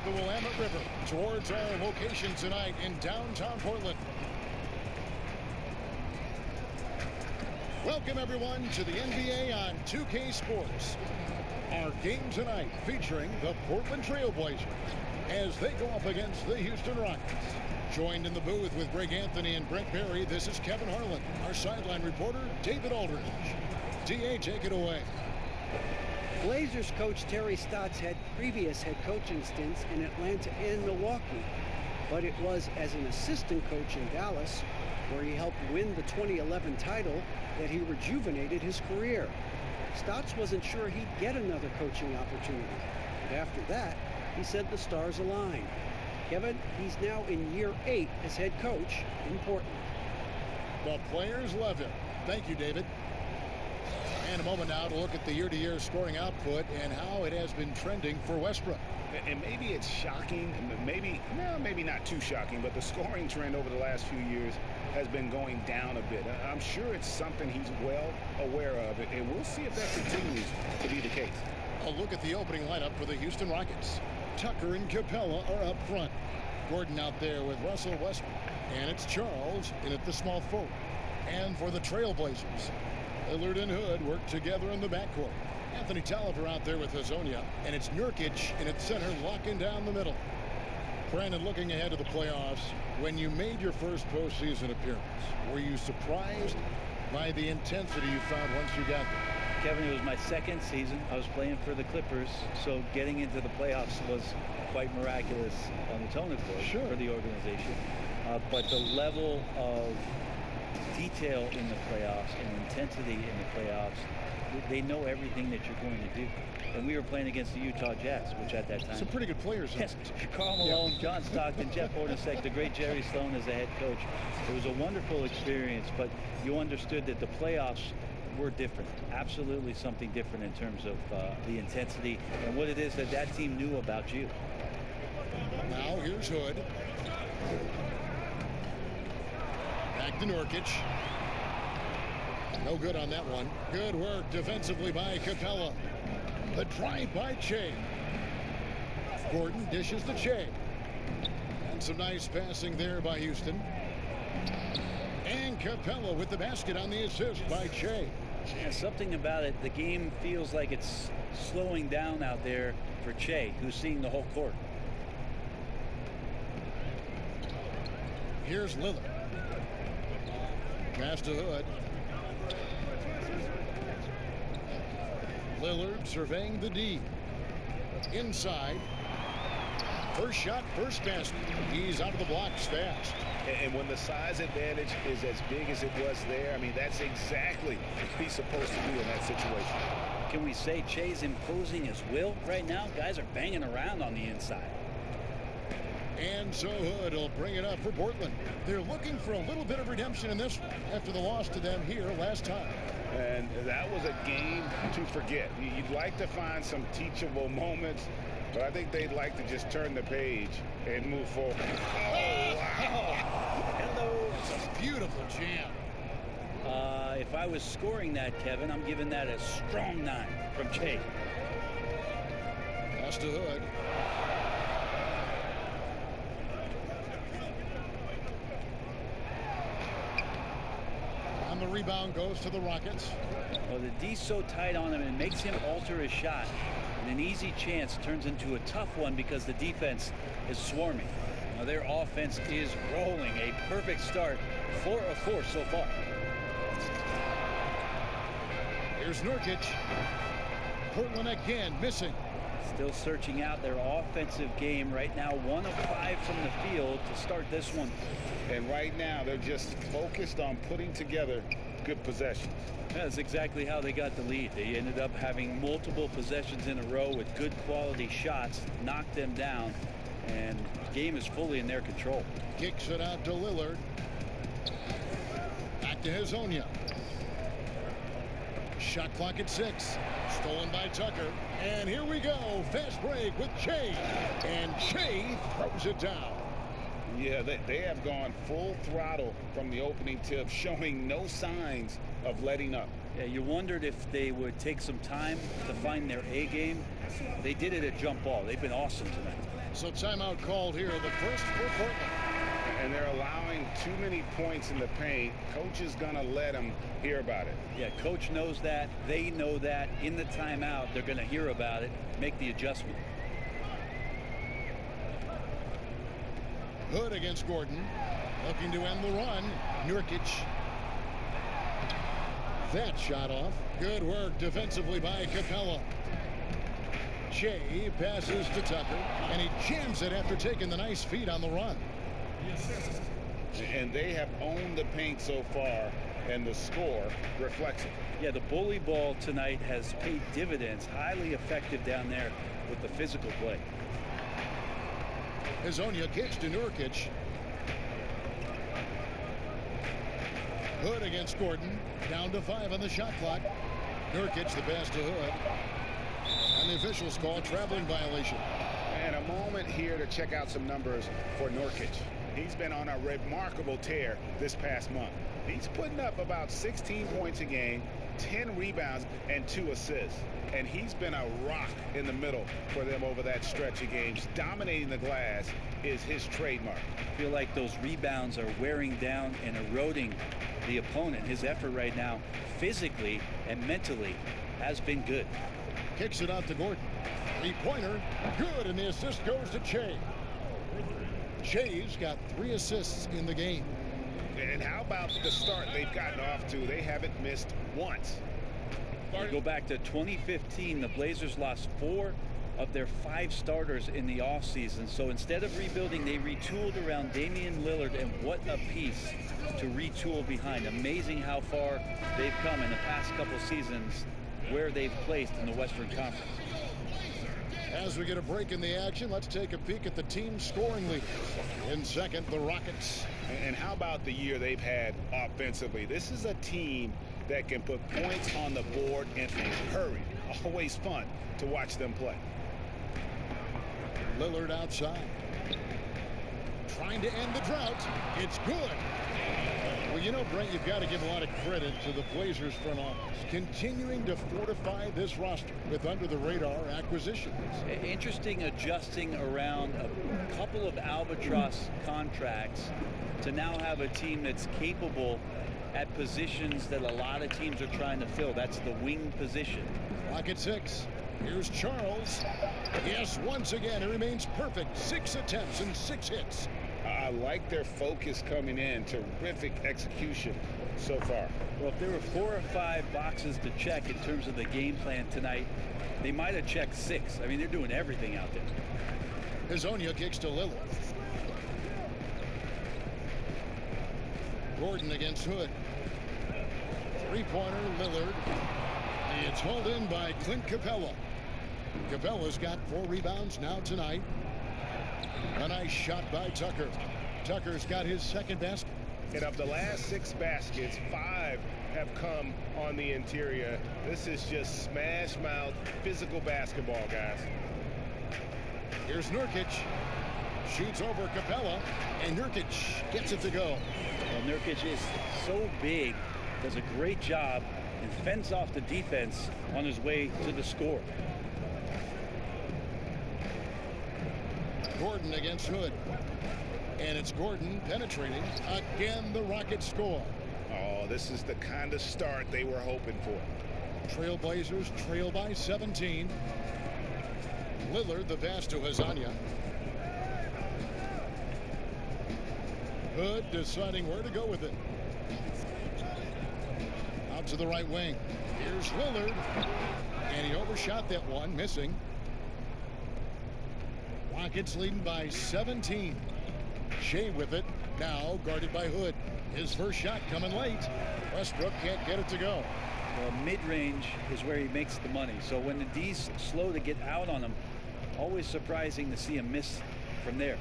the Willamette River towards our location tonight in downtown Portland. Welcome, everyone, to the NBA on 2K Sports. Our game tonight featuring the Portland Trail Blazers as they go up against the Houston Rockets. Joined in the booth with Greg Anthony and Brent Barry, this is Kevin Harlan. Our sideline reporter, David Aldridge. DA, take it away. Blazers coach Terry Stotts had previous head coaching stints in Atlanta and Milwaukee, but it was as an assistant coach in Dallas, where he helped win the 2011 title, that he rejuvenated his career. Stotts wasn't sure he'd get another coaching opportunity, but after that, he said the stars aligned. Kevin, he's now in year 8 as head coach in Portland. The players love him. Thank you, David. And a moment now to look at the year-to-year scoring output and how it has been trending for Westbrook. And maybe it's shocking, maybe not too shocking, but the scoring trend over the last few years has been going down a bit. I'm sure it's something he's well aware of, and we'll see if that continues to be the case. A look at the opening lineup for the Houston Rockets. Tucker and Capella are up front. Gordon out there with Russell Westbrook. And it's Charles in at the small forward. And for the Trailblazers, Lillard and Hood work together in the backcourt. Anthony Tolliver out there with Hazonia. And it's Nurkic in at center, locking down the middle. Brandon, looking ahead to the playoffs, when you made your first postseason appearance, were you surprised by the intensity you found once you got there? Kevin, it was my second season. I was playing for the Clippers, so getting into the playoffs was quite miraculous on its own accord for the organization. But the level of detail in the playoffs and intensity in the playoffs, they know everything that you're going to do. And we were playing against the Utah Jazz, which at that time... Some pretty good players. Yes, Karl Malone, John Stockton, Jeff Hornacek, the great Jerry Sloan as the head coach. It was a wonderful experience, but you understood that the playoffs were different. Absolutely something different in terms of the intensity and what it is that that team knew about you. Now here's Hood. Back to Nurkic. No good on that one. Good work defensively by Capella. The drive by Che. Gordon dishes to Che. And some nice passing there by Houston. And Capella with the basket on the assist by Che. Yeah, something about it, the game feels like it's slowing down out there for Che, who's seeing the whole court. Here's Lillard. Pass to Hood. Lillard surveying the D. Inside. First shot, first basket. He's out of the blocks fast. And when the size advantage is as big as it was there, I mean, that's exactly what he's supposed to do in that situation. Can we say Che's imposing his will right now? Guys are banging around on the inside. And so Hood will bring it up for Portland. They're looking for a little bit of redemption in this one after the loss to them here last time. And that was a game to forget. You'd like to find some teachable moments, but I think they'd like to just turn the page and move forward. Oh, wow. Hello. It's a beautiful jam. If I was scoring that, Kevin, I'm giving that a strong 9 from Che. Pass to Hood. And the rebound goes to the Rockets. Well, the D's so tight on him, it makes him alter his shot. And an easy chance turns into a tough one because the defense is swarming. Now, their offense is rolling. A perfect start, 4 of 4 so far. Here's Nurkic. Portland again missing. Still searching out their offensive game right now. 1 of 5 from the field to start this one. And right now, they're just focused on putting together good possessions. That's exactly how they got the lead. They ended up having multiple possessions in a row with good quality shots, knocked them down, and the game is fully in their control. Kicks it out to Lillard. Back to Hazonia. Shot clock at 6. Stolen by Tucker. And here we go. Fast break with Che. And Che throws it down. Yeah, they have gone full throttle from the opening tip, showing no signs of letting up. Yeah, you wondered if they would take some time to find their A game. They did it at jump ball. They've been awesome tonight. So timeout called here, the first for Portland. And they're allowing too many points in the paint. Coach is going to let them hear about it. Yeah, coach knows that. They know that. In the timeout, they're going to hear about it, make the adjustment. Hood against Gordon. Looking to end the run. Nurkic. That shot off. Good work defensively by Capella. Shea passes to Tucker, and he jams it after taking the nice feed on the run. And they have owned the paint so far, and the score reflects it. Yeah, the bully ball tonight has paid dividends. Highly effective down there with the physical play. Hezonja kicks to Nurkic. Hood against Gordon. Down to 5 on the shot clock. Nurkic the pass to Hood. And the officials call traveling violation. And a moment here to check out some numbers for Nurkic. He's been on a remarkable tear this past month. He's putting up about 16 points a game, 10 rebounds, and 2 assists. And he's been a rock in the middle for them over that stretch of games. Dominating the glass is his trademark. I feel like those rebounds are wearing down and eroding the opponent. His effort right now, physically and mentally, has been good. Kicks it out to Gordon. Three-pointer, good, and the assist goes to Shea. Shea's got 3 assists in the game. And how about the start they've gotten off to? They haven't missed once. We go back to 2015. The Blazers lost 4 of their 5 starters in the offseason. So instead of rebuilding, they retooled around Damian Lillard, and what a piece to retool behind. Amazing how far they've come in the past couple seasons, where they've placed in the Western Conference. As we get a break in the action, let's take a peek at the team scoring leaders. In second, the Rockets. And how about the year they've had offensively? This is a team that can put points on the board in a hurry. Always fun to watch them play. Lillard outside. Trying to end the drought. It's good. Well, you know, Brent, you've got to give a lot of credit to the Blazers front office, continuing to fortify this roster with under-the-radar acquisitions. Interesting adjusting around a couple of albatross contracts to now have a team that's capable at positions that a lot of teams are trying to fill. That's the wing position. Rocket 6. Here's Charles. Yes, once again, it remains perfect. 6 attempts and 6 hits. I like their focus coming in. Terrific execution so far. Well, if there were 4 or 5 boxes to check in terms of the game plan tonight, they might have checked 6. I mean, they're doing everything out there. Hezonja kicks to Lillard. Gordon against Hood. Three-pointer, Lillard. It's hauled in by Clint Capella. Capella's got 4 rebounds now tonight. A nice shot by Tucker. Tucker's got his second basket. And of the last 6 baskets, 5 have come on the interior. This is just smash mouth physical basketball, guys. Here's Nurkic. Shoots over Capella, and Nurkic gets it to go. Well, Nurkic is so big, does a great job, and fends off the defense on his way to the score. Gordon against Hood. And it's Gordon penetrating. Again, the Rockets score. Oh, this is the kind of start they were hoping for. Trailblazers trail by 17. Lillard the pass to Hezonja. Hood deciding where to go with it. Out to the right wing. Here's Lillard. And he overshot that one, missing. Rockets leading by 17. Shea with it. Now guarded by Hood. His first shot coming late. Westbrook can't get it to go. Well, mid-range is where he makes the money. So when the D's slow to get out on him, always surprising to see him miss from there.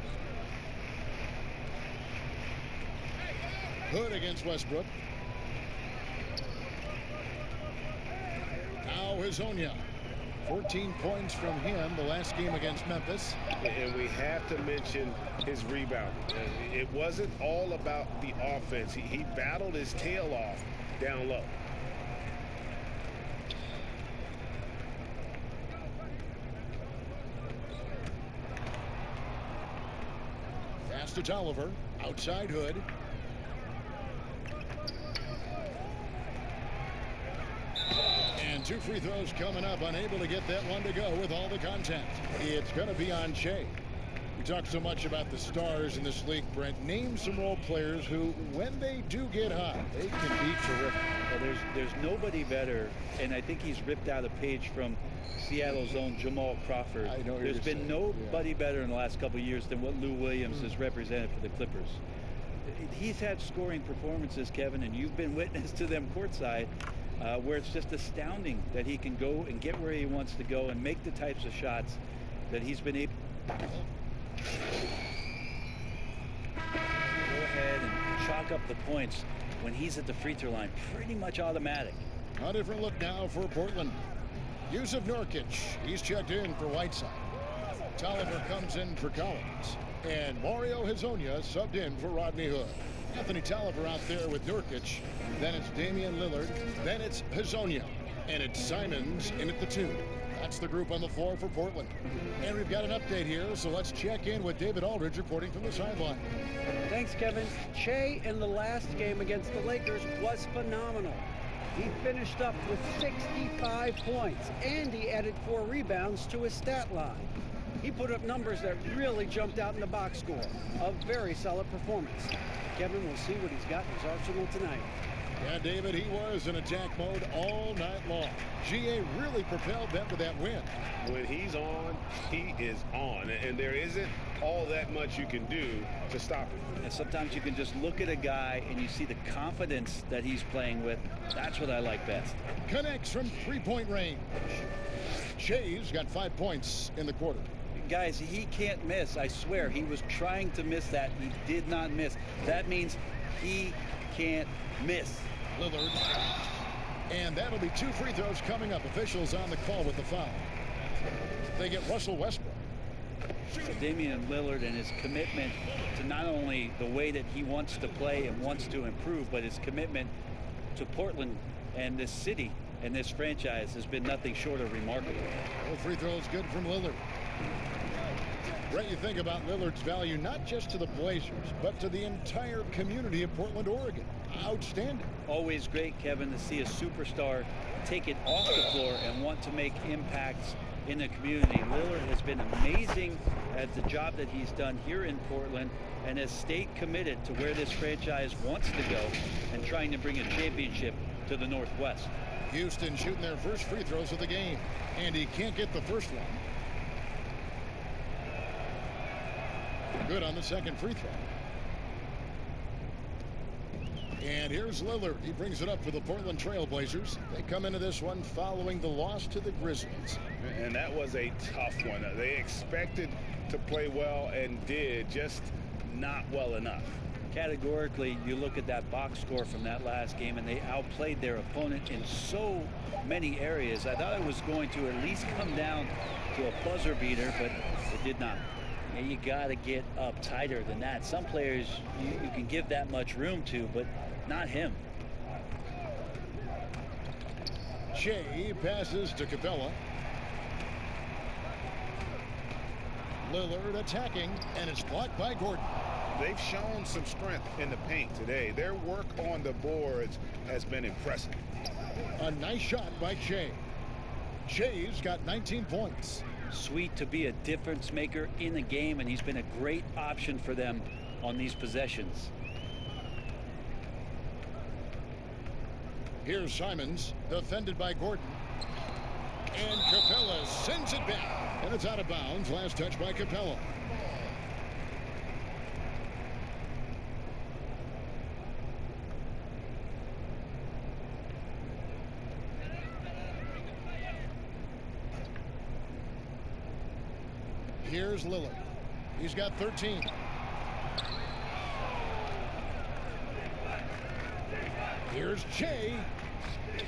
Hood against Westbrook. Now Hezonja. 14 points from him the last game against Memphis. And we have to mention his rebound. It wasn't all about the offense. He battled his tail off down low. Pass to Tolliver. Outside Hood. And 2 free throws coming up. Unable to get that one to go with all the contact. It's going to be on Shea. We talk so much about the stars in this league, Brent. Name some role players who, when they do get hot, they can be terrific. Well, there's nobody better, and I think he's ripped out a page from Seattle's own Jamal Crawford. I know there's been nobody better in the last couple of years than what Lou Williams has represented for the Clippers. He's had scoring performances, Kevin, and you've been witness to them courtside, where it's just astounding that he can go and get where he wants to go and make the types of shots that he's been able to go ahead and chalk up the points when he's at the free throw line. Pretty much automatic. A different look now for Portland. Yusuf Nurkic, he's checked in for Whiteside. Tolliver comes in for Collins. And Mario Hezonja subbed in for Rodney Hood. Anthony Tolliver out there with Nurkic. Then it's Damian Lillard. Then it's Hezonja. And it's Simons in at the 2. That's the group on the floor for Portland. And we've got an update here, so let's check in with David Aldridge reporting from the sideline. Thanks, Kevin. Shea in the last game against the Lakers was phenomenal. He finished up with 65 points, and he added 4 rebounds to his stat line. He put up numbers that really jumped out in the box score. A very solid performance. Kevin will see what he's got in his arsenal tonight. Yeah, David, he was in attack mode all night long. GA really propelled them to that win. When he's on, he is on. And there isn't all that much you can do to stop him. And sometimes you can just look at a guy and you see the confidence that he's playing with. That's what I like best. Connects from 3-point range. Shea's got 5 points in the quarter. Guys, he can't miss. I swear, he was trying to miss that. He did not miss. That means he can't miss. Lillard. And that'll be 2 free throws coming up. Officials on the call with the foul. They get Russell Westbrook. So Damian Lillard and his commitment to not only the way that he wants to play and wants to improve, but his commitment to Portland and this city and this franchise has been nothing short of remarkable. Well, free throws good from Lillard. Brett, you think about Lillard's value not just to the Blazers, but to the entire community of Portland, Oregon. Outstanding. Always great, Kevin, to see a superstar take it off the floor and want to make impacts in the community. Lillard has been amazing at the job that he's done here in Portland and has stayed committed to where this franchise wants to go and trying to bring a championship to the Northwest. Houston shooting their first free throws of the game, and he can't get the first one. Good on the second free throw. And here's Lillard. He brings it up for the Portland Trail Blazers. They come into this one following the loss to the Grizzlies. And that was a tough one. They expected to play well and did, just not well enough. Categorically, you look at that box score from that last game, and they outplayed their opponent in so many areas. I thought it was going to at least come down to a buzzer beater, but it did not. And you got to get up tighter than that. Some players you can give that much room to, but not him. Shea passes to Capella. Lillard attacking, and it's blocked by Gordon. They've shown some strength in the paint today. Their work on the boards has been impressive. A nice shot by Shea. Shea's got 19 points. Sweet to be a difference maker in the game, and he's been a great option for them on these possessions. Here's Simons, defended by Gordon. And Capella sends it back. And it's out of bounds. Last touch by Capella. Here's Lillard. He's got 13. Here's Shea.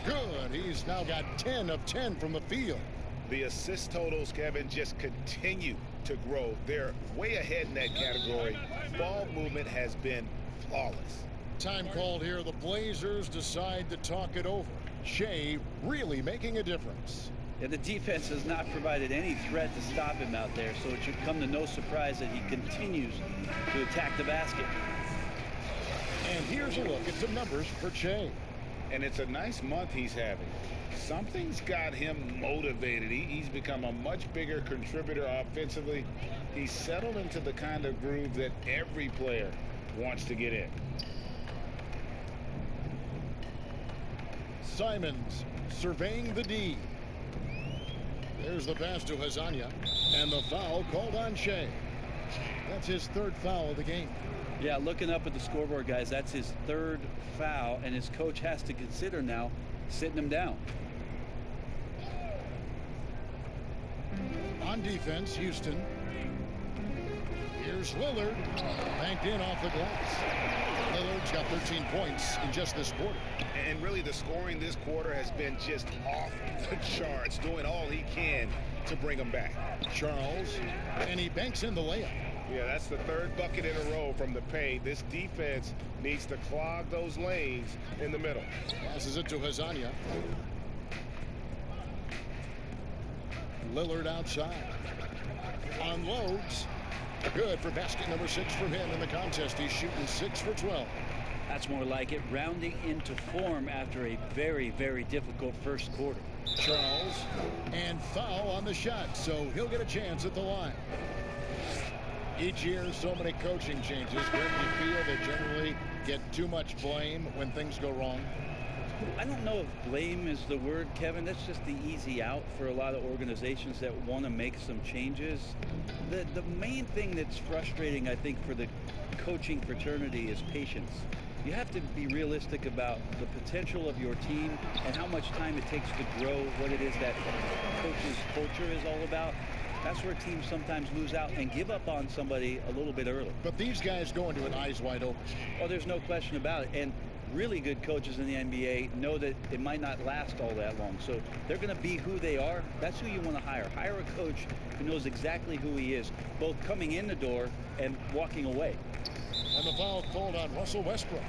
Good. He's now got 10 of 10 from the field. The assist totals, Kevin, just continue to grow. They're way ahead in that category. Ball movement has been flawless. Time called here. The Blazers decide to talk it over. Shea really making a difference. Yeah, the defense has not provided any threat to stop him out there, so it should come to no surprise that he continues to attack the basket. And here's a look at some numbers for Che. And it's a nice month he's having. Something's got him motivated. He's become a much bigger contributor offensively. He's settled into the kind of groove that every player wants to get in. Simons surveying the D. There's the pass to Hezonja, and the foul called on Che. That's his third foul of the game. Yeah, looking up at the scoreboard, guys, that's his third foul, and his coach has to consider now sitting him down. On defense, Houston. Here's Lillard, banked in off the glass. Lillard's got 13 points in just this quarter. And really, the scoring this quarter has been just off the charts, doing all he can to bring them back. Charles, and he banks in the layup. Yeah, that's the third bucket in a row from the paint. This defense needs to clog those lanes in the middle. Passes it to Hezonja. Lillard outside. Unloads. Good for basket number 6 from him in the contest. He's shooting 6 for 12. That's more like it, rounding into form after a very, very difficult first quarter. Charles, and foul on the shot, so he'll get a chance at the line. Each year, so many coaching changes. Where do you feel they generally get too much blame when things go wrong? I don't know if blame is the word, Kevin. That's just the easy out for a lot of organizations that want to make some changes. The main thing that's frustrating, I think, for the coaching fraternity is patience. You have to be realistic about the potential of your team and how much time it takes to grow what it is that coach's culture is all about. That's where teams sometimes lose out and give up on somebody a little bit early. But these guys go into it eyes wide open. Oh, there's no question about it. And really good coaches in the NBA know that it might not last all that long. So they're going to be who they are. That's who you want to hire. Hire a coach who knows exactly who he is, both coming in the door and walking away. And the foul called on Russell Westbrook.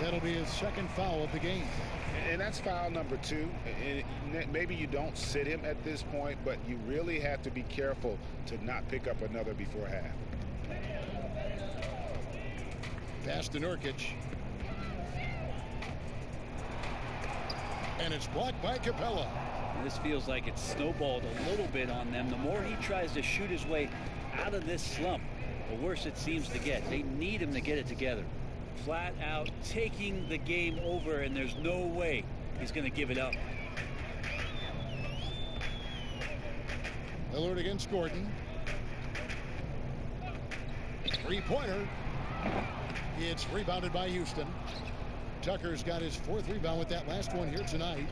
That'll be his second foul of the game. And that's foul number 2. And maybe you don't sit him at this point, but you really have to be careful to not pick up another before half. Pass to Nurkic. And it's blocked by Capella. This feels like it's snowballed a little bit on them. The more he tries to shoot his way out of this slump, the worse it seems to get. They need him to get it together. Flat out taking the game over, and there's no way he's going to give it up. Lillard against Gordon. Three-pointer. It's rebounded by Houston. Tucker's got his 4th rebound with that last one here tonight.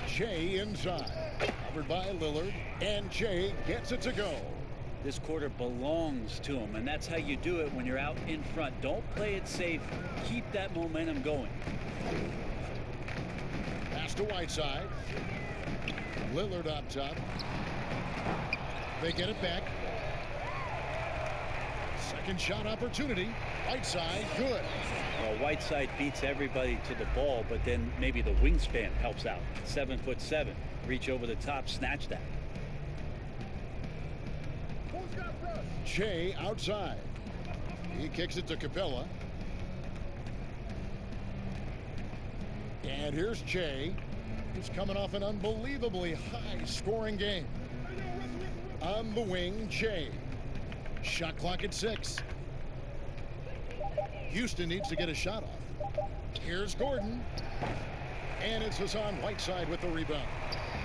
Che inside. Covered by Lillard. And Che gets it to go. This quarter belongs to him, and that's how you do it when you're out in front. Don't play it safe. Keep that momentum going. Pass to Whiteside. Lillard up top. They get it back. Second shot opportunity. Whiteside, good. Well, Whiteside beats everybody to the ball, but then maybe the wingspan helps out. 7'7". Reach over the top, snatch that. Che outside. He kicks it to Capella. And here's Che, who's coming off an unbelievably high-scoring game. On the wing, Che. Shot clock at 6. Houston needs to get a shot off. Here's Gordon. And it's Hassan Whiteside with the rebound.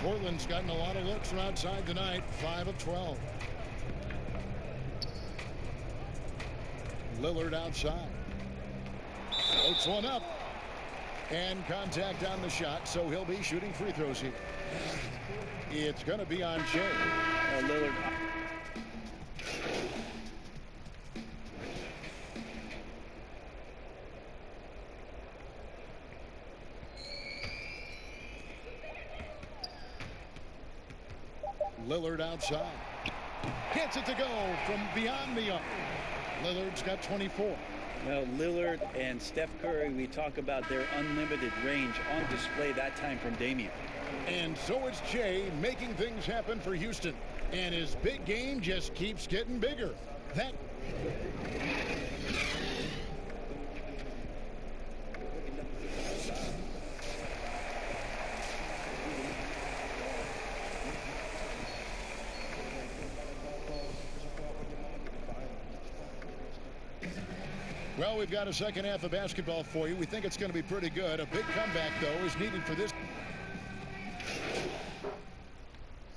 Portland's gotten a lot of looks from outside tonight. 5 of 12. Lillard outside. Floats one up. And contact on the shot, so he'll be shooting free throws here. It's going to be on Che. Lillard. Lillard outside. Gets it to go from beyond the arc. Lillard's got 24. Well, Lillard and Steph Curry, we talk about their unlimited range on display that time from Damian. And so it's Jay making things happen for Houston. And his big game just keeps getting bigger. That Well, we've got a second half of basketball for you. We think it's going to be pretty good. A big comeback, though, is needed for this.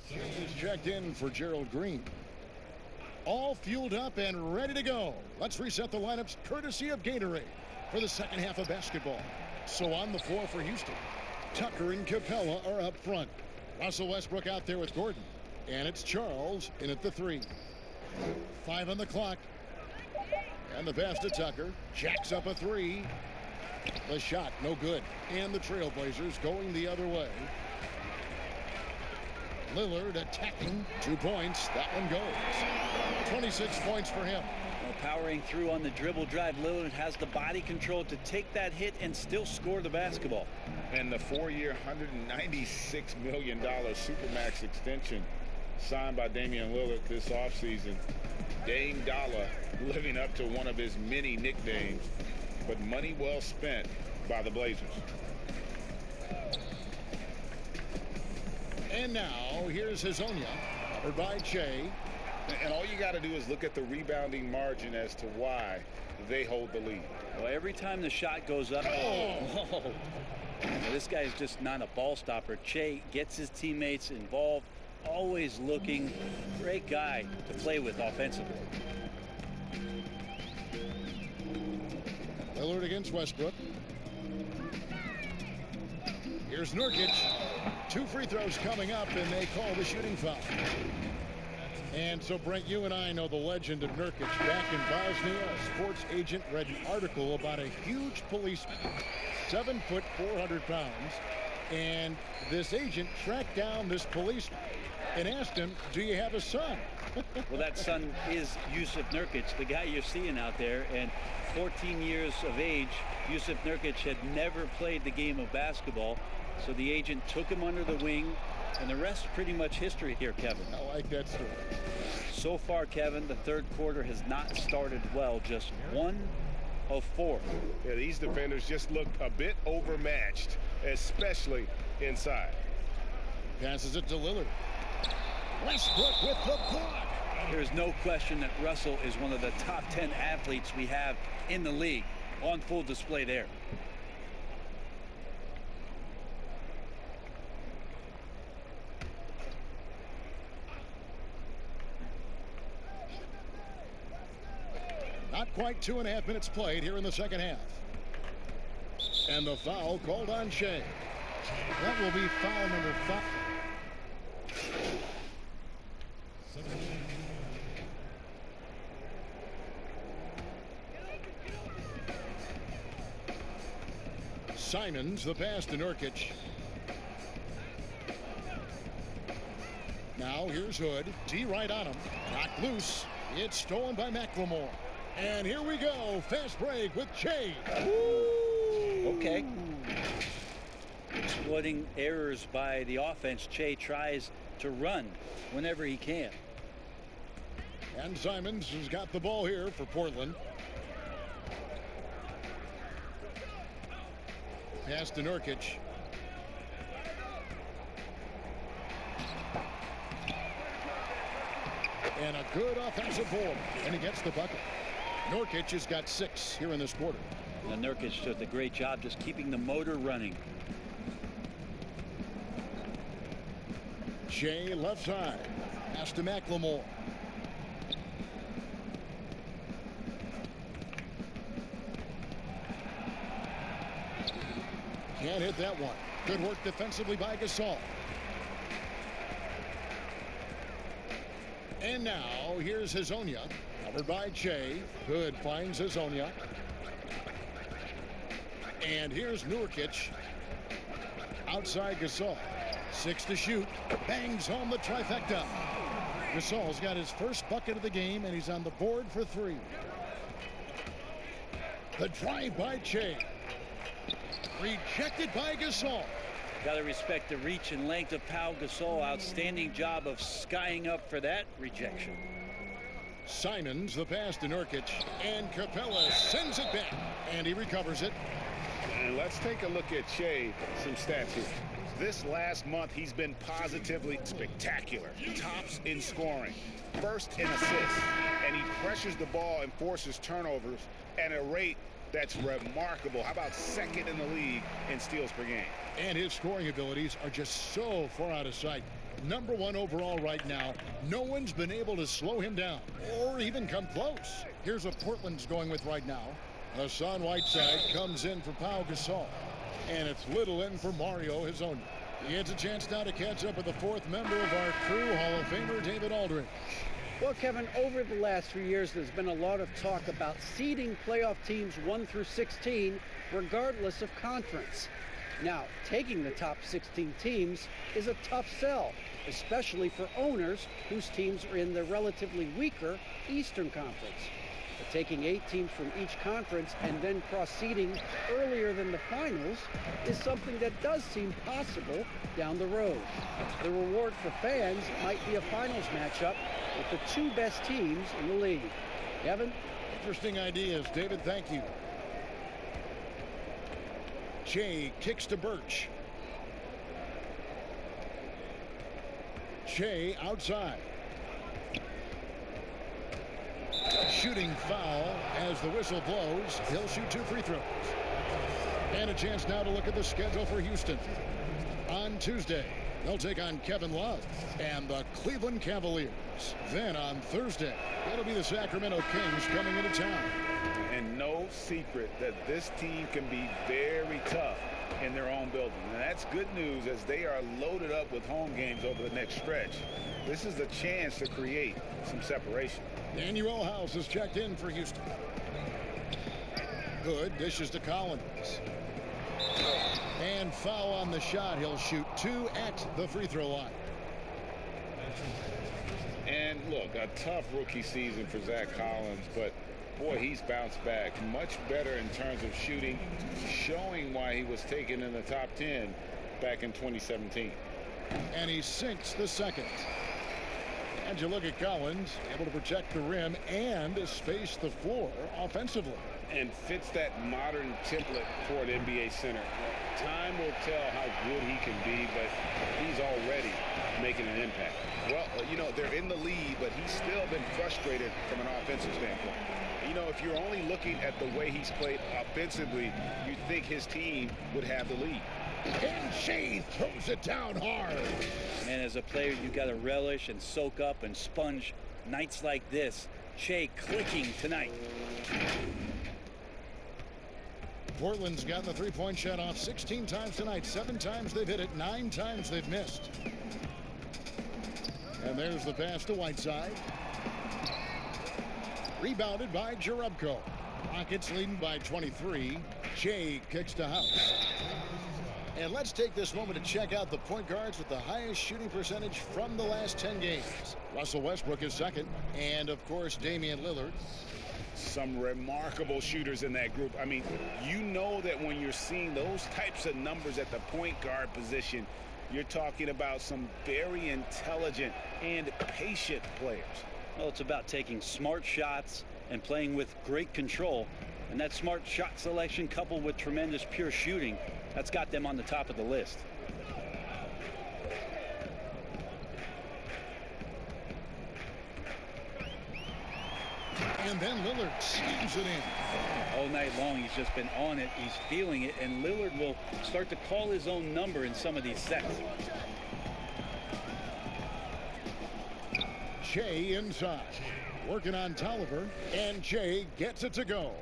He's checked in for Gerald Green. All fueled up and ready to go. Let's reset the lineups courtesy of Gatorade for the second half of basketball. So on the floor for Houston, Tucker and Capella are up front. Russell Westbrook out there with Gordon. And it's Charles in at the 3. 5 on the clock. And the pass to Tucker. Jacks up a 3. The shot, no good. And the Trailblazers going the other way. Lillard attacking. 2 points. That one goes. 26 points for him. Well, powering through on the dribble drive, Lillard has the body control to take that hit and still score the basketball. And the 4-year, $196 million Supermax extension signed by Damian Lillard this offseason. Dame Dollar living up to one of his many nicknames, but money well spent by the Blazers. And now here's Hazonia, covered by Che. And all you got to do is look at the rebounding margin as to why they hold the lead. Well, every time the shot goes up, well, this guy's just not a ball stopper. Che gets his teammates involved, always looking. Great guy to play with offensively. Lillard against Westbrook. Here's Nurkic. 2 free throws coming up, and they call the shooting foul. And so, Brent, you and I know the legend of Nurkic. Back in Bosnia, a sports agent read an article about a huge policeman, 7 foot, 400 pounds. And this agent tracked down this policeman and asked him, do you have a son? Well, that son is Jusuf Nurkic, the guy you're seeing out there. And 14 years of age, Jusuf Nurkic had never played the game of basketball. So the agent took him under the wing, and the rest pretty much history here, Kevin. I like that story. So far, Kevin, the third quarter has not started well. Just 1 of 4. Yeah, these defenders just look a bit overmatched, especially inside. Passes it to Lillard. Westbrook with the block. There's no question that Russell is one of the top 10 athletes we have in the league. On full display there. Not quite 2.5 minutes played here in the second half. And the foul called on Shea. That will be foul number 5. Simons, the pass to Nurkic. Now here's Hood. D right on him. Knocked loose. It's stolen by McLemore. And here we go. Fast break with Che. Okay. Exploiting errors by the offense, Che tries to run whenever he can. And Simons has got the ball here for Portland. Pass to Nurkic. And a good offensive board. And he gets the bucket. Nurkic has got 6 here in this quarter. And Nurkic does a great job just keeping the motor running. Shea left side. Pass to McLemore. Can't hit that one. Good work defensively by Gasol. And now here's Hazonia. Covered by Che. Hood finds Hazonia. And here's Nurkic. Outside Gasol. 6 to shoot. Bangs home the trifecta. Gasol's got his first bucket of the game, and he's on the board for 3. The drive by Che. Rejected by Gasol. Got to respect the reach and length of Pau Gasol. Outstanding job of skying up for that rejection. Simons the pass to Nurkic, and Capella sends it back, and he recovers it. And let's take a look at Che. Some stats here. This last month, he's been positively spectacular. Tops in scoring, first in assists, and he pressures the ball and forces turnovers at a rate that's remarkable. How about second in the league in steals per game? And his scoring abilities are just so far out of sight. #1 overall right now. No one's been able to slow him down or even come close. Here's what Portland's going with right now. Hassan Whiteside comes in for Pau Gasol. And it's Little in for Mario Hezonja. He gets a chance now to catch up with the fourth member of our crew, Hall of Famer David Aldridge. Well, Kevin, over the last few years, there's been a lot of talk about seeding playoff teams 1 through 16, regardless of conference. Now, taking the top 16 teams is a tough sell, especially for owners whose teams are in the relatively weaker Eastern Conference. But taking 8 teams from each conference and then cross-seeding earlier than the finals is something that does seem possible down the road. The reward for fans might be a finals matchup with the 2 best teams in the league. Kevin? Interesting ideas, David. Thank you. Che kicks to Birch. Che outside. Shooting foul as the whistle blows. He'll shoot 2 free throws. And a chance now to look at the schedule for Houston. On Tuesday, they'll take on Kevin Love and the Cleveland Cavaliers. Then on Thursday, it'll be the Sacramento Kings coming into town. And no secret that this team can be very tough in their own building. And that's good news as they are loaded up with home games over the next stretch. This is the chance to create some separation. Daniel House is checked in for Houston. Good dishes to Collins. And foul on the shot. He'll shoot 2 at the free throw line. And look, a tough rookie season for Zach Collins, but boy, he's bounced back much better in terms of shooting, showing why he was taken in the top 10 back in 2017. And he sinks the second. And you look at Collins, able to protect the rim and space the floor offensively. And fits that modern template for an NBA center. Time will tell how good he can be, but he's already making an impact. Well, you know, they're in the lead, but he's still been frustrated from an offensive standpoint. You know, if you're only looking at the way he's played offensively, you'd think his team would have the lead. And Shea throws it down hard. And as a player, you got to relish and soak up and sponge nights like this. Shea clicking tonight. Portland's gotten the three-point shot off 16 times tonight. 7 times they've hit it, 9 times they've missed. And there's the pass to Whiteside. Rebounded by Jerebko. Rockets leading by 23. Shea kicks to House. And let's take this moment to check out the point guards with the highest shooting percentage from the last 10 games. Russell Westbrook is second. And, of course, Damian Lillard. Some remarkable shooters in that group. I mean, you know that when you're seeing those types of numbers at the point guard position, you're talking about some very intelligent and patient players. Well, it's about taking smart shots and playing with great control. And that smart shot selection coupled with tremendous pure shooting, that's got them on the top of the list. And then Lillard slams it in. All night long, he's just been on it. He's feeling it. And Lillard will start to call his own number in some of these sets. Shea inside. Working on Tolliver. And Shea gets it to go.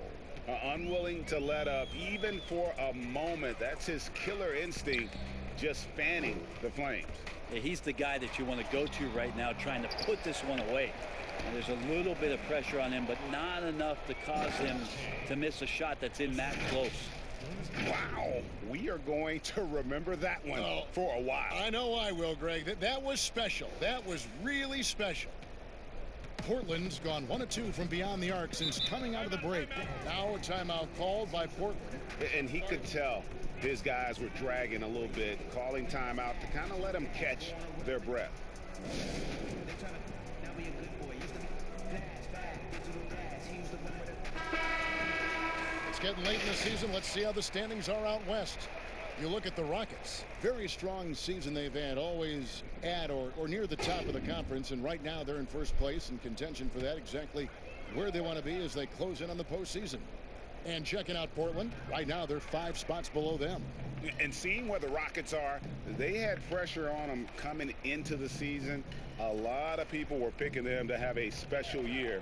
Unwilling to let up even for a moment. That's his killer instinct, just fanning the flames. Yeah, he's the guy that you want to go to right now, trying to put this one away. And there's a little bit of pressure on him, but not enough to cause him to miss a shot that's in match close. Wow, we are going to remember that one for a while. I know I will, Greg. That was special. That was really special. Portland's gone 1 of 2 from beyond the arc since coming out of the break. Now a timeout called by Portland. And he could tell his guys were dragging a little bit, calling timeout to kind of let them catch their breath. It's getting late in the season. Let's see how the standings are out west. You look at the Rockets. Very strong season they've had, always at or near the top of the conference, and right now they're in first place in contention for that, exactly where they want to be as they close in on the postseason. And checking out Portland, right now they're 5 spots below them. And seeing where the Rockets are, they had pressure on them coming into the season. A lot of people were picking them to have a special year,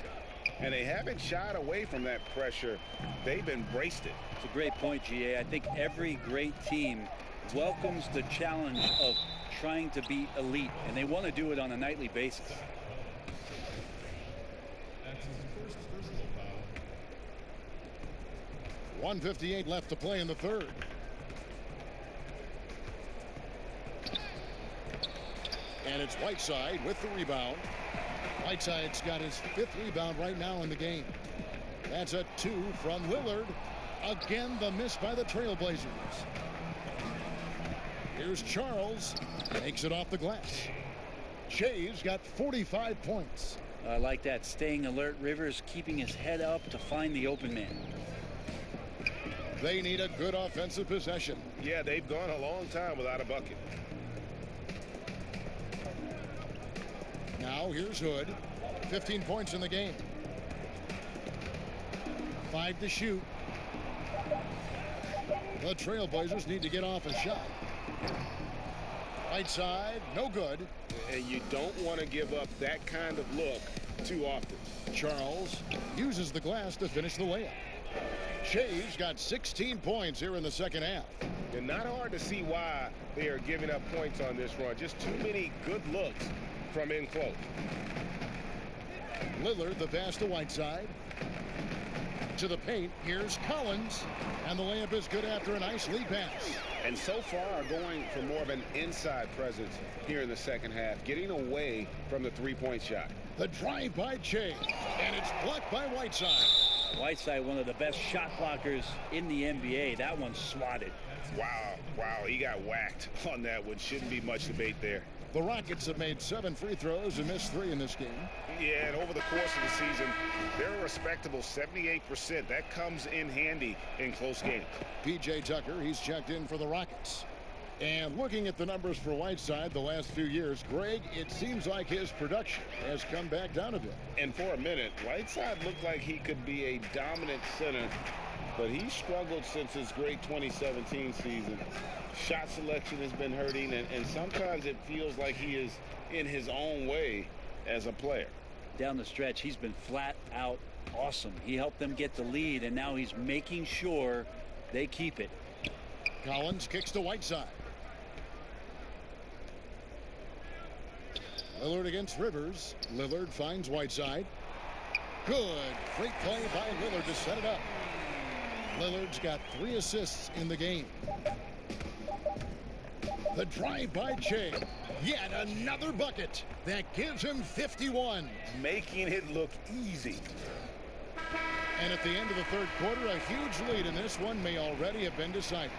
and they haven't shied away from that pressure. They've embraced it. It's a great point, GA. I think every great team welcomes the challenge of trying to be elite, and they want to do it on a nightly basis. 1:58 left to play in the third. And it's Whiteside with the rebound. Whiteside's got his 5th rebound right now in the game. That's a 2 from Lillard. Again, the miss by the Trailblazers. Here's Charles. Takes it off the glass. Shay's got 45 points. I like that. Staying alert. Rivers keeping his head up to find the open man. They need a good offensive possession. Yeah, they've gone a long time without a bucket. Now here's Hood. 15 points in the game. 5 to shoot. The Trailblazers need to get off a shot. Right side, no good. And you don't want to give up that kind of look too often. Charles uses the glass to finish the layup. Shay's got 16 points here in the second half. And not hard to see why they are giving up points on this run. Just too many good looks from in close. Lillard, the pass to Whiteside. To the paint, here's Collins. And the layup is good after a nice lead pass. And so far going for more of an inside presence here in the second half, getting away from the three-point shot. The drive by Shea, and it's blocked by Whiteside. Whiteside, one of the best shot blockers in the NBA. That one swatted. Wow, he got whacked on that one. Shouldn't be much debate there. The Rockets have made 7 free throws and missed 3 in this game. Yeah, and over the course of the season, they're a respectable 78%. That comes in handy in close games. P.J. Tucker, he's checked in for the Rockets. And looking at the numbers for Whiteside the last few years, Greg, it seems like his production has come back down a bit. And for a minute, Whiteside looked like he could be a dominant center, but he struggled since his great 2017 season. Shot selection has been hurting, and sometimes it feels like he is in his own way as a player. Down the stretch, he's been flat out awesome. He helped them get the lead, and now he's making sure they keep it. Collins kicks to Whiteside. Lillard against Rivers. Lillard finds Whiteside. Good. Great play by Lillard to set it up. Lillard's got 3 assists in the game. The drive by Shea. Yet another bucket. That gives him 51. Making it look easy. And at the end of the third quarter, a huge lead in this one may already have been decided.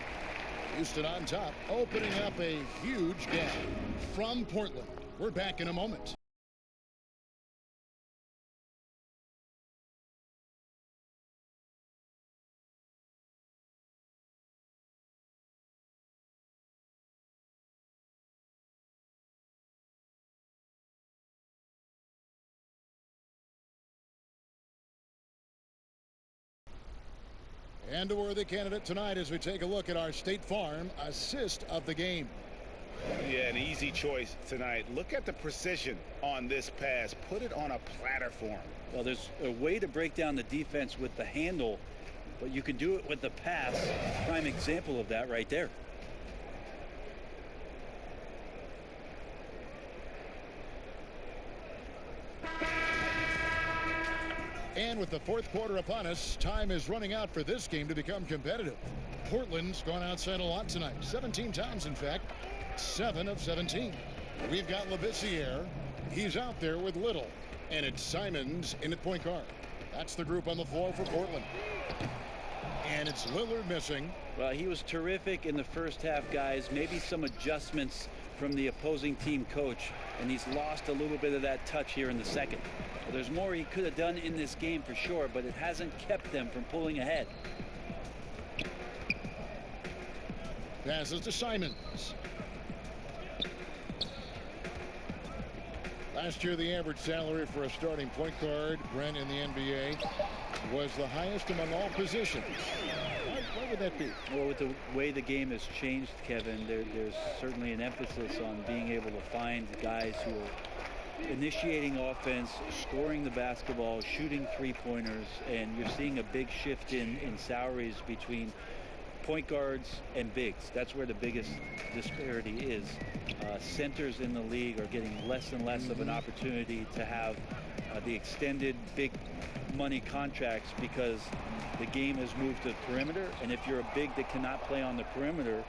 Houston on top, opening up a huge gap from Portland. We're back in a moment. And a worthy candidate tonight as we take a look at our State Farm assist of the game. Yeah, an easy choice tonight. Look at the precision on this pass. Put it on a platter for him. Well, there's a way to break down the defense with the handle, but you can do it with the pass. Prime example of that right there. And with the fourth quarter upon us, time is running out for this game to become competitive. Portland's gone outside a lot tonight. 17 times, in fact. 7 of 17. We've got Labissiere. He's out there with Little. And it's Simons in at point guard. That's the group on the floor for Portland. And it's Lillard missing. Well, he was terrific in the first half, guys. Maybe some adjustments from the opposing team coach, and he's lost a little bit of that touch here in the second. Well, there's more he could have done in this game for sure, but it hasn't kept them from pulling ahead. Passes to Simons. Last year, the average salary for a starting point guard, Brent, in the NBA, was the highest among all positions. Why would that be? Well, with the way the game has changed, Kevin, there's certainly an emphasis on being able to find guys who are initiating offense, scoring the basketball, shooting three-pointers, and you're seeing a big shift in salaries between point guards and bigs. That's where the biggest disparity is. Centers in the league are getting less and less of an opportunity to have the extended big money contracts because the game has moved to the perimeter, and if you're a big that cannot play on the perimeter,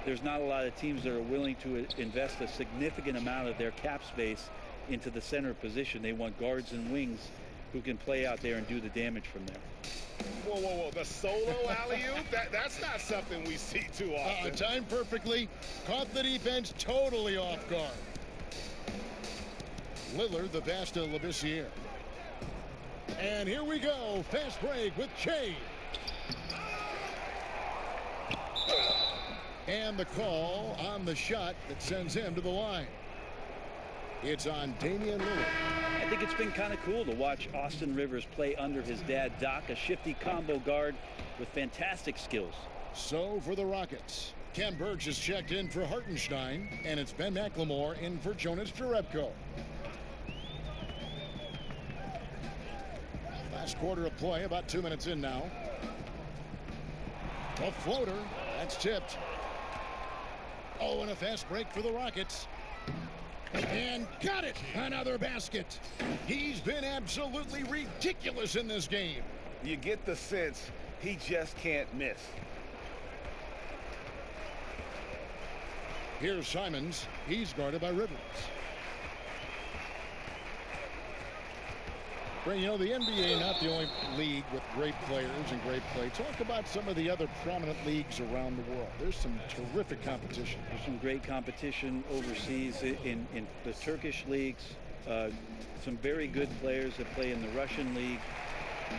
there's not a lot of teams that are willing to invest a significant amount of their cap space into the center position. They want guards and wings who can play out there and do the damage from there. Whoa, whoa, whoa. The solo alley-oop? That's not something we see too often. Timed perfectly. Caught the defense totally off guard. Lillard, the pass to Labissiere. And here we go. Fast break with Che. And the call on the shot that sends him to the line. It's on Damian Lillard. I think it's been kind of cool to watch Austin Rivers play under his dad, Doc, a shifty combo guard with fantastic skills. So for the Rockets, Ken Burks is checked in for Hartenstein, and it's Ben McLemore in for Jonas Jerebko. Last quarter of play, about 2 minutes in now. A floater, that's tipped. Oh, and a fast break for the Rockets. And got it! Another basket. He's been absolutely ridiculous in this game. You get the sense he just can't miss. Here's Simons. He's guarded by Rivers. Well, you know, the NBA not the only league with great players and great play. Talk about some of the other prominent leagues around the world. There's some terrific competition. There's some great competition overseas in the Turkish leagues. Some very good players that play in the Russian league.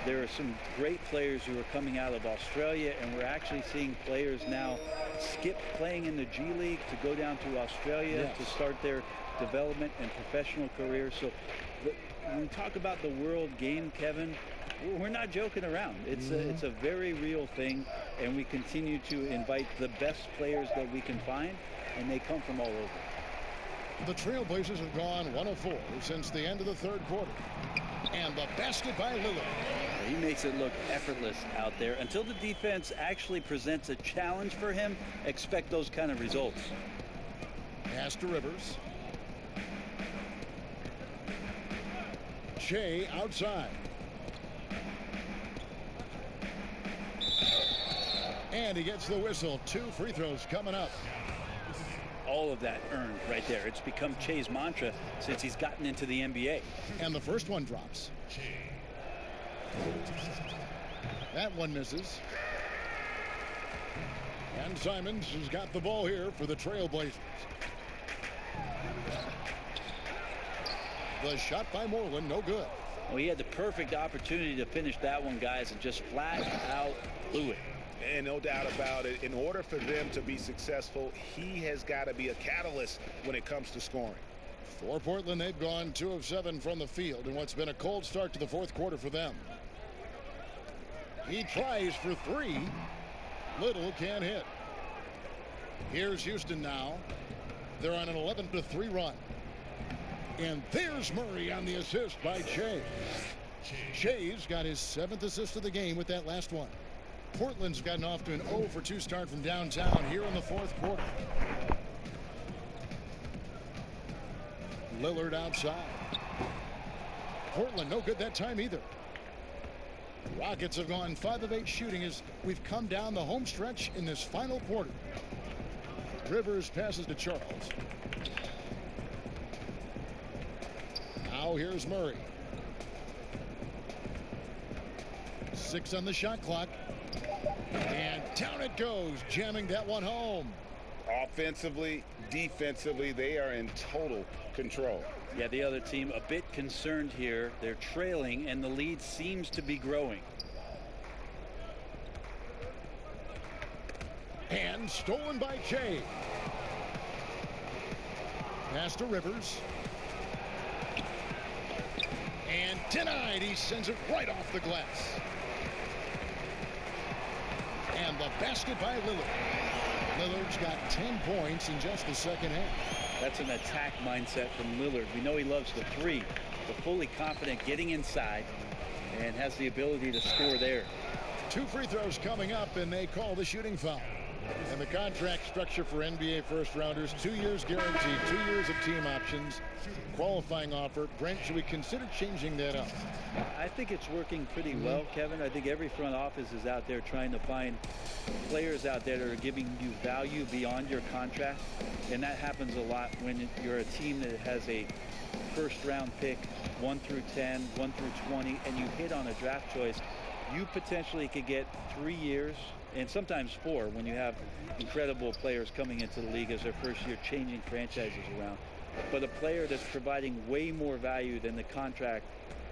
There are some great players who are coming out of Australia, and we're actually seeing players now skip playing in the G League to go down to Australia to start their development and professional careers. So when we talk about the world game, Kevin, we're not joking around. It's a very real thing, and we continue to invite the best players that we can find, and they come from all over. The Trailblazers have gone 1 of 4 since the end of the third quarter. And the basket by Lillard. He makes it look effortless out there. Until the defense actually presents a challenge for him, expect those kind of results. Pass to Rivers. Che outside. And he gets the whistle. 2 free throws coming up. All of that earned right there. It's become Che's mantra since he's gotten into the NBA. And the first one drops. That one misses. And Simons has got the ball here for the Trailblazers. The shot by Moreland, no good. Well, he had the perfect opportunity to finish that one, guys, and just flat out blew it. And no doubt about it, in order for them to be successful, he has got to be a catalyst when it comes to scoring. For Portland, they've gone 2 of 7 from the field in what's been a cold start to the fourth quarter for them. He tries for 3. Little can't hit. Here's Houston now. They're on an 11-3 run. And there's Murray on the assist by Che. Che's got his 7th assist of the game with that last one. Portland's gotten off to an 0-for-2 start from downtown here in the fourth quarter. Lillard outside. Portland no good that time either. Rockets have gone 5 of 8 shooting as we've come down the home stretch in this final quarter. Rivers passes to Charles. Now here's Murray. 6 on the shot clock. And down it goes, jamming that one home. Offensively, defensively, they are in total control. Yeah, the other team a bit concerned here. They're trailing, and the lead seems to be growing. And stolen by Jay. Pass to Rivers. And denied. He sends it right off the glass. And the basket by Lillard. Lillard's got 10 points in just the second half. That's an attack mindset from Lillard. We know he loves the three, but fully confident getting inside and has the ability to score there. 2 free throws coming up, and they call the shooting foul. And the contract structure for NBA first-rounders, 2 years guaranteed, 2 years of team options, qualifying offer. Brent, should we consider changing that up? I think it's working pretty well, Kevin. I think every front office is out there trying to find players out there that are giving you value beyond your contract. And that happens a lot when you're a team that has a first-round pick, 1 through 10, 1 through 20, and you hit on a draft choice. You potentially could get 3 years, and sometimes 4 when you have incredible players coming into the league as their first year, changing franchises around. But a player that's providing way more value than the contract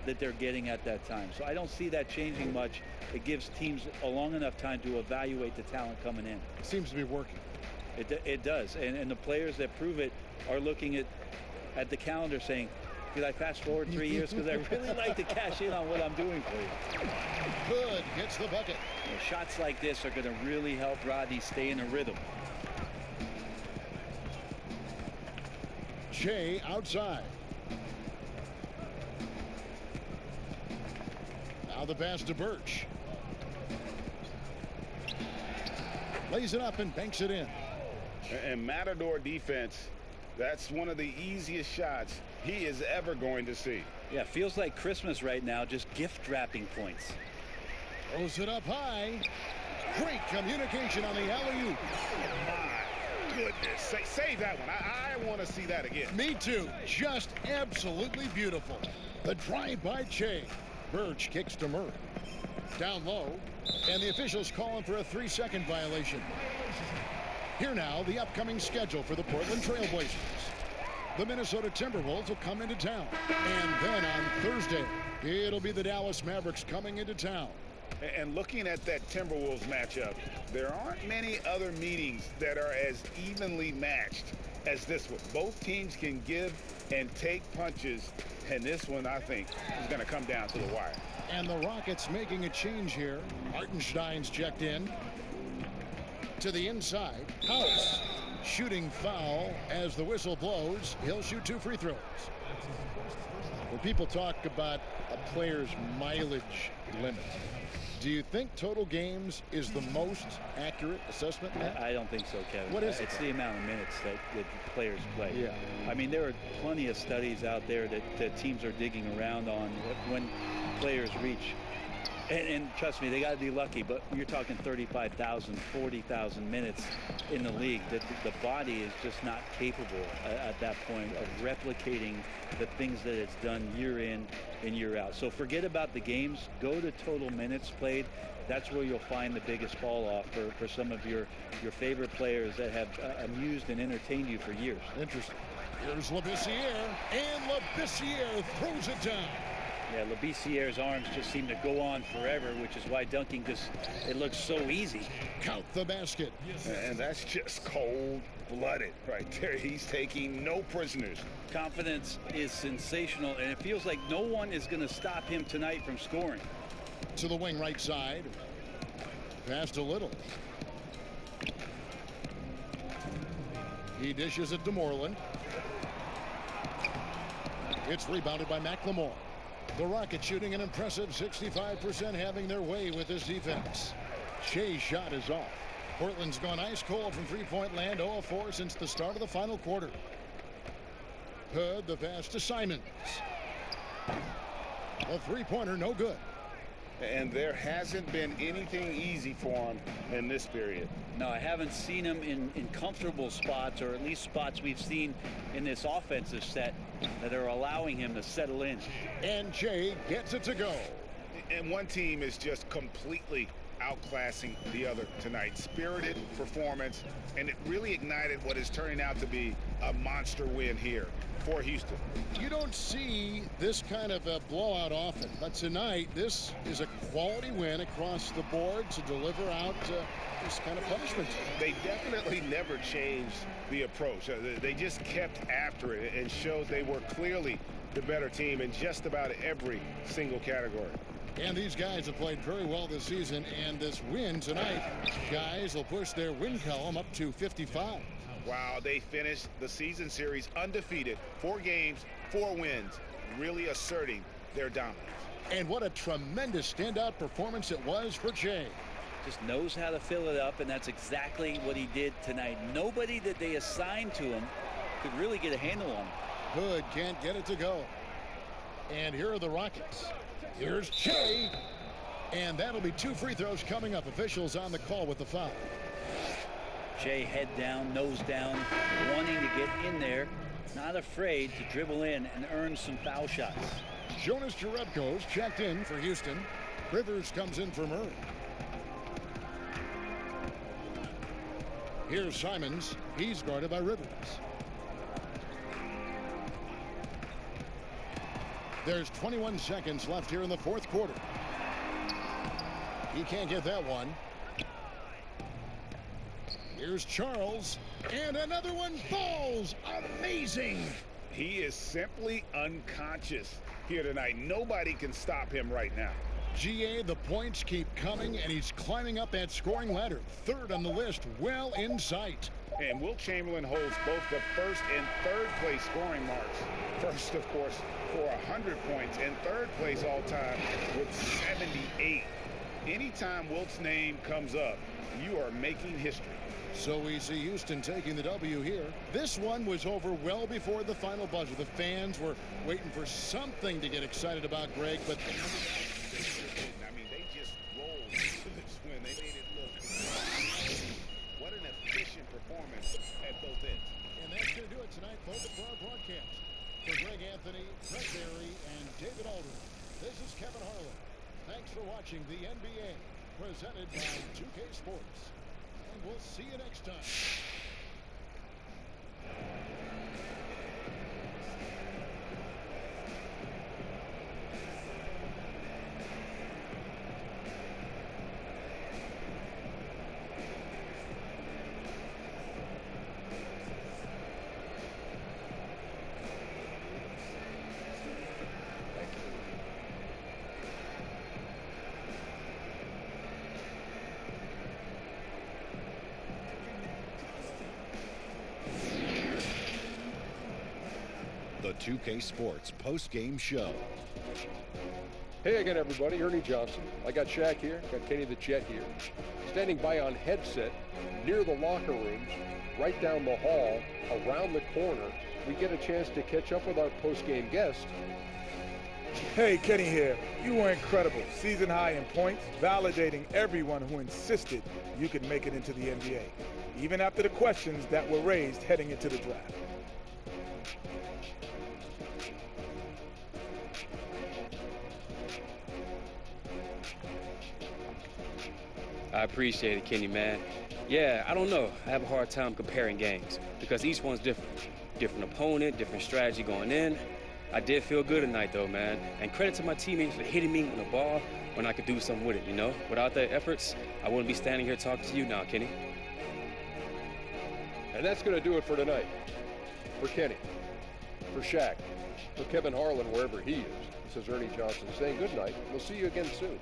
that they're getting at that time. So I don't see that changing much. It gives teams a long enough time to evaluate the talent coming in. Seems to be working. It does. And the players that prove it are looking at the calendar saying, could I fast forward 3 years? Because I really like to cash in on what I'm doing for you. Good. Gets the bucket. Shots like this are going to really help Rodney stay in a rhythm. Shea outside. Now the pass to Birch. Lays it up and banks it in. And Matador defense, that's one of the easiest shots he is ever going to see. Yeah, feels like Christmas right now, just gift wrapping points. Throws it up high. Great communication on the alley-oop. My goodness. Save that one. I want to see that again. Me too. Just absolutely beautiful. The drive by Che. Birch kicks to Murray. Down low. And the officials calling for a 3-second violation. Here now, the upcoming schedule for the Portland Trail Blazers. The Minnesota Timberwolves will come into town. And then on Thursday, it'll be the Dallas Mavericks coming into town. And looking at that Timberwolves matchup, there aren't many other meetings that are as evenly matched as this one. Both teams can give and take punches, and this one, I think, is going to come down to the wire. And the Rockets making a change here. Hartenstein's checked in. To the inside. House. Shooting foul as the whistle blows. He'll shoot 2 free throws. When people talk about a player's mileage limit, do you think total games is the most accurate assessment? I don't think so, Kevin. What is it? It's the amount of minutes that players play. Yeah. I mean, there are plenty of studies out there that teams are digging around on when players reach. And trust me, they got to be lucky, but you're talking 35,000, 40,000 minutes in the league. The body is just not capable at that point of replicating the things that it's done year in and year out. So forget about the games. Go to total minutes played. That's where you'll find the biggest fall off for some of your favorite players that have amused and entertained you for years. Interesting. Here's Labissiere, and Labissiere throws it down. Yeah, Labissiere's arms just seem to go on forever, which is why dunking it looks so easy. Count the basket. And that's just cold-blooded right there. He's taking no prisoners. Confidence is sensational, and it feels like no one is going to stop him tonight from scoring. To the wing right side. Pass to Little. He dishes it to Moreland. It's rebounded by McLemore. The Rockets shooting an impressive 65%, having their way with this defense. Shea's shot is off. Portland's gone ice cold from three-point land, 0 of 4 since the start of the final quarter. Hood, the pass to Simons. A three-pointer, no good. And there hasn't been anything easy for him in this period. No, I haven't seen him in comfortable spots, or at least spots we've seen in this offensive set that are allowing him to settle in. And Jay gets it to go. And one team is just completely outclassing the other tonight. Spirited performance, and it really ignited what is turning out to be a monster win here for Houston. You don't see this kind of a blowout often, but tonight this is a quality win across the board to deliver out this kind of punishment. They definitely never changed the approach. They just kept after it and showed they were clearly the better team in just about every single category. And these guys have played very well this season, and this win tonight, guys, will push their win column up to 55. Wow, they finished the season series undefeated. 4 games, 4 wins, really asserting their dominance. And what a tremendous standout performance it was for Jay. Just knows how to fill it up, and that's exactly what he did tonight. Nobody that they assigned to him could really get a handle on him. Hood can't get it to go. And here are the Rockets. Here's Jay. And that'll be 2 free throws coming up. Officials on the call with the foul. Jay head down, nose down, wanting to get in there, not afraid to dribble in and earn some foul shots. Jonas Jerebko's checked in for Houston. Rivers comes in for Murray. Here's Simons. He's guarded by Rivers. There's 21 seconds left here in the 4th quarter. He can't get that one. Here's Charles, and another one falls. Amazing. He is simply unconscious here tonight. Nobody can stop him right now. GA, the points keep coming, and he's climbing up that scoring ladder. 3rd on the list, well in sight. And Wilt Chamberlain holds both the 1st and 3rd place scoring marks. First, of course, for 100 points, and 3rd place all time with 78. Anytime Wilt's name comes up, you are making history. So we see Houston taking the W here. This one was over well before the final buzzer. The fans were waiting for something to get excited about, Greg, but I mean, they just rolled into this win. They made it look what an efficient performance at both ends. And that's going to do it tonight, folks, for our broadcast. For Greg Anthony, Brett Barry, and David Aldridge, this is Kevin Harlan. Thanks for watching the NBA, presented by 2K Sports. And we'll see you next time. The 2K Sports post-game show. Hey again, everybody. Ernie Johnson. I got Shaq here. Got Kenny the Jet here. Standing by on headset near the locker rooms, right down the hall, around the corner. We get a chance to catch up with our post-game guest. Hey, Kenny here. You were incredible. Season high in points, validating everyone who insisted you could make it into the NBA, even after the questions that were raised heading into the draft. I appreciate it, Kenny, man. Yeah, I don't know. I have a hard time comparing games because each one's different. Different opponent, different strategy going in. I did feel good tonight, though, man. And credit to my teammates for hitting me with the ball when I could do something with it, you know? Without their efforts, I wouldn't be standing here talking to you now, Kenny. And that's going to do it for tonight. For Kenny, for Shaq, for Kevin Harlan, wherever he is. This is Ernie Johnson saying good night. We'll see you again soon.